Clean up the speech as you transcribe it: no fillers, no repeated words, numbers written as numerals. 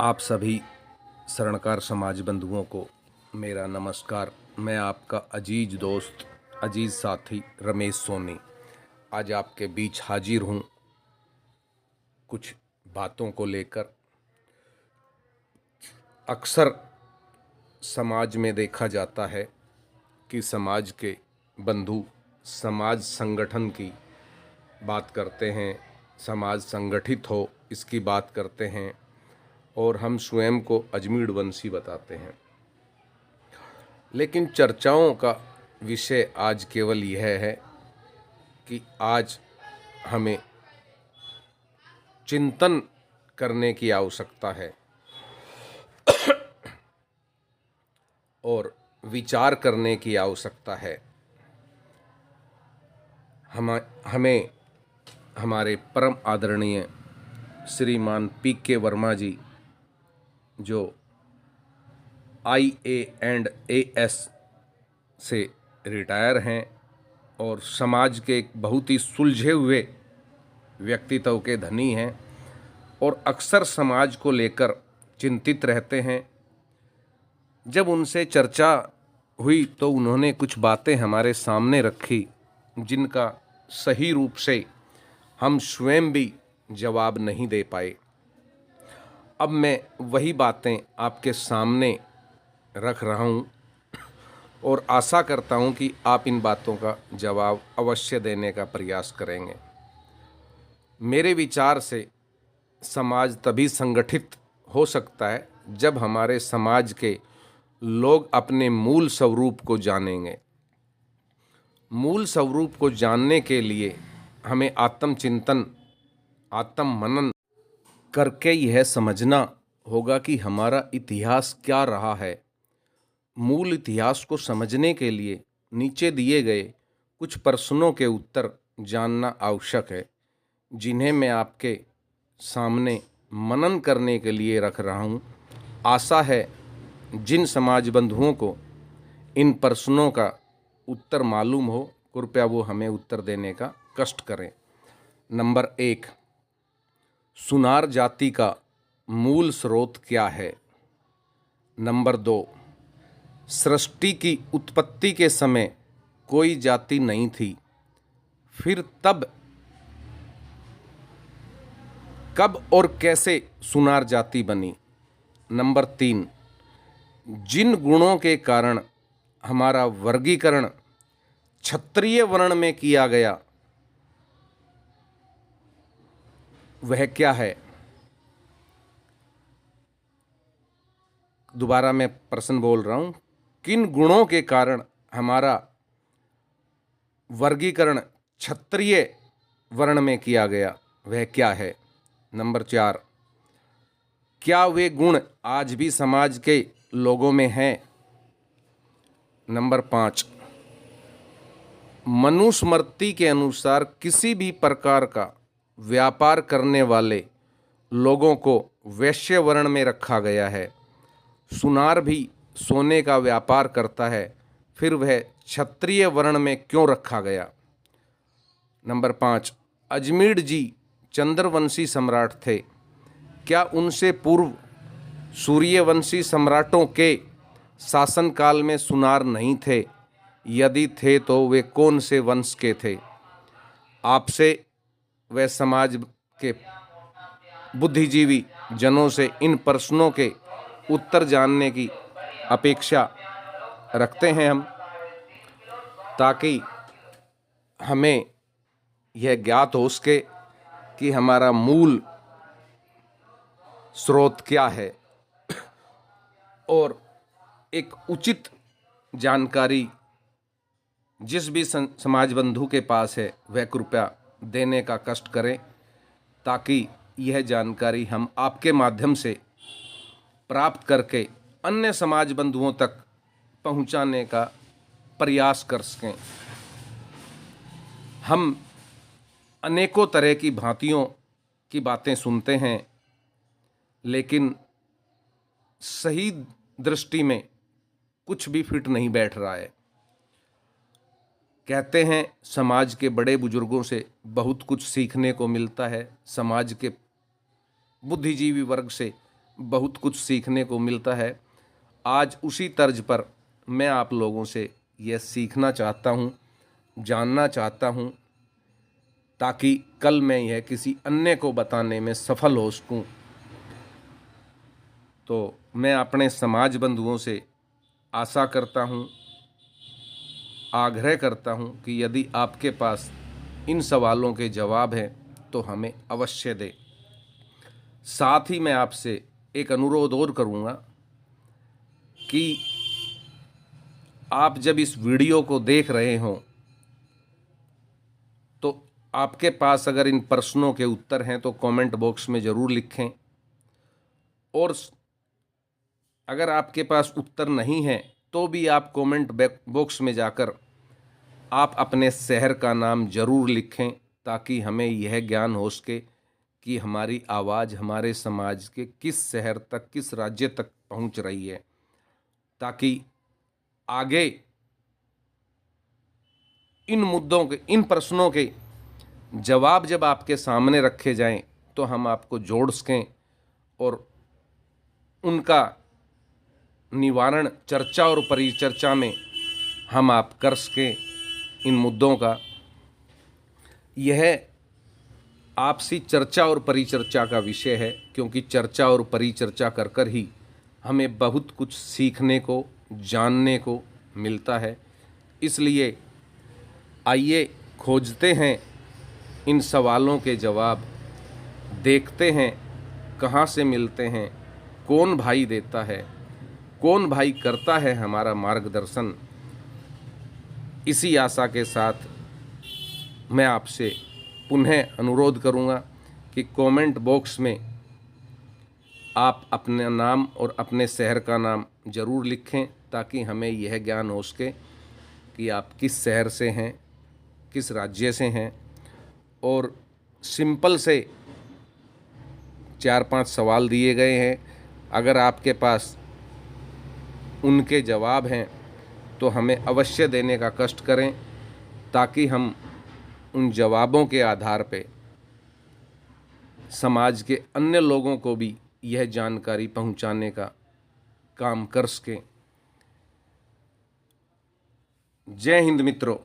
आप सभी शरणकार समाज बंधुओं को मेरा नमस्कार। मैं आपका अजीज दोस्त, अजीज साथी रमेश सोनी आज आपके बीच हाजिर हूँ कुछ बातों को लेकर। अक्सर समाज में देखा जाता है कि समाज के बंधु समाज संगठन की बात करते हैं, समाज संगठित हो इसकी बात करते हैं और हम स्वयं को अजमीढ़ वंशी बताते हैं। लेकिन चर्चाओं का विषय आज केवल यह है कि आज हमें चिंतन करने की आवश्यकता है और विचार करने की आवश्यकता है। हमें हमारे परम आदरणीय श्रीमान पी.के. वर्मा जी, जो IAS से रिटायर हैं और समाज के एक बहुत ही सुलझे हुए व्यक्तित्व के धनी हैं और अक्सर समाज को लेकर चिंतित रहते हैं। जब उनसे चर्चा हुई तो उन्होंने कुछ बातें हमारे सामने रखी जिनका सही रूप से हम स्वयं भी जवाब नहीं दे पाए। अब मैं वही बातें आपके सामने रख रहा हूँ और आशा करता हूँ कि आप इन बातों का जवाब अवश्य देने का प्रयास करेंगे। मेरे विचार से समाज तभी संगठित हो सकता है जब हमारे समाज के लोग अपने मूल स्वरूप को जानेंगे। मूल स्वरूप को जानने के लिए हमें आत्मचिंतन, आत्म मनन करके यह समझना होगा कि हमारा इतिहास क्या रहा है। मूल इतिहास को समझने के लिए नीचे दिए गए कुछ प्रश्नों के उत्तर जानना आवश्यक है, जिन्हें मैं आपके सामने मनन करने के लिए रख रहा हूँ। आशा है जिन समाज बंधुओं को इन प्रश्नों का उत्तर मालूम हो, कृपया वो हमें उत्तर देने का कष्ट करें। नंबर 1, सुनार जाति का मूल स्रोत क्या है? नंबर 2, सृष्टि की उत्पत्ति के समय कोई जाति नहीं थी, फिर तब कब और कैसे सुनार जाति बनी? नंबर 3, जिन गुणों के कारण हमारा वर्गीकरण क्षत्रिय वर्ण में किया गया वह क्या है? दोबारा मैं प्रश्न बोल रहा हूं, किन गुणों के कारण हमारा वर्गीकरण क्षत्रिय वर्ण में किया गया वह क्या है? नंबर 4, क्या वे गुण आज भी समाज के लोगों में हैं? नंबर 5, मनुस्मृति के अनुसार किसी भी प्रकार का व्यापार करने वाले लोगों को वैश्य वर्ण में रखा गया है। सुनार भी सोने का व्यापार करता है, फिर वह क्षत्रिय वर्ण में क्यों रखा गया? नंबर 5, अजमीढ़ जी चंद्रवंशी सम्राट थे, क्या उनसे पूर्व सूर्यवंशी सम्राटों के शासनकाल में सुनार नहीं थे? यदि थे तो वे कौन से वंश के थे? आपसे व समाज के बुद्धिजीवी जनों से इन प्रश्नों के उत्तर जानने की अपेक्षा रखते हैं हम, ताकि हमें यह ज्ञात हो सके कि हमारा मूल स्रोत क्या है और एक उचित जानकारी जिस भी समाज बंधु के पास है वह कृपया देने का कष्ट करें, ताकि यह जानकारी हम आपके माध्यम से प्राप्त करके अन्य समाज बंधुओं तक पहुंचाने का प्रयास कर सकें। हम अनेकों तरह की भांतियों की बातें सुनते हैं, लेकिन सही दृष्टि में कुछ भी फिट नहीं बैठ रहा है। कहते हैं समाज के बड़े बुजुर्गों से बहुत कुछ सीखने को मिलता है, समाज के बुद्धिजीवी वर्ग से बहुत कुछ सीखने को मिलता है। आज उसी तर्ज पर मैं आप लोगों से यह सीखना चाहता हूँ, जानना चाहता हूँ, ताकि कल मैं यह किसी अन्य को बताने में सफल हो सकूँ। तो मैं अपने समाज बंधुओं से आशा करता हूँ, आग्रह करता हूँ कि यदि आपके पास इन सवालों के जवाब हैं तो हमें अवश्य दें। साथ ही मैं आपसे एक अनुरोध और करूँगा कि आप जब इस वीडियो को देख रहे हों तो आपके पास अगर इन प्रश्नों के उत्तर हैं तो कमेंट बॉक्स में ज़रूर लिखें, और अगर आपके पास उत्तर नहीं है तो भी आप कमेंट बॉक्स में जाकर आप अपने शहर का नाम ज़रूर लिखें, ताकि हमें यह ज्ञान हो सके कि हमारी आवाज़ हमारे समाज के किस शहर तक, किस राज्य तक पहुंच रही है, ताकि आगे इन मुद्दों के, इन प्रश्नों के जवाब जब आपके सामने रखे जाएं तो हम आपको जोड़ सकें और उनका निवारण चर्चा और परिचर्चा में हम आप कर सकें। इन मुद्दों का यह आपसी चर्चा और परिचर्चा का विषय है, क्योंकि चर्चा और परिचर्चा कर कर ही हमें बहुत कुछ सीखने को, जानने को मिलता है। इसलिए आइए खोजते हैं इन सवालों के जवाब, देखते हैं कहाँ से मिलते हैं, कौन भाई देता है, कौन भाई करता है हमारा मार्गदर्शन। इसी आशा के साथ मैं आपसे पुनः अनुरोध करूंगा कि कमेंट बॉक्स में आप अपना नाम और अपने शहर का नाम ज़रूर लिखें, ताकि हमें यह ज्ञान हो सके कि आप किस शहर से हैं, किस राज्य से हैं। और सिंपल से 4-5 सवाल दिए गए हैं, अगर आपके पास उनके जवाब हैं तो हमें अवश्य देने का कष्ट करें, ताकि हम उन जवाबों के आधार पे समाज के अन्य लोगों को भी यह जानकारी पहुंचाने का काम कर सकें। जय हिंद मित्रों।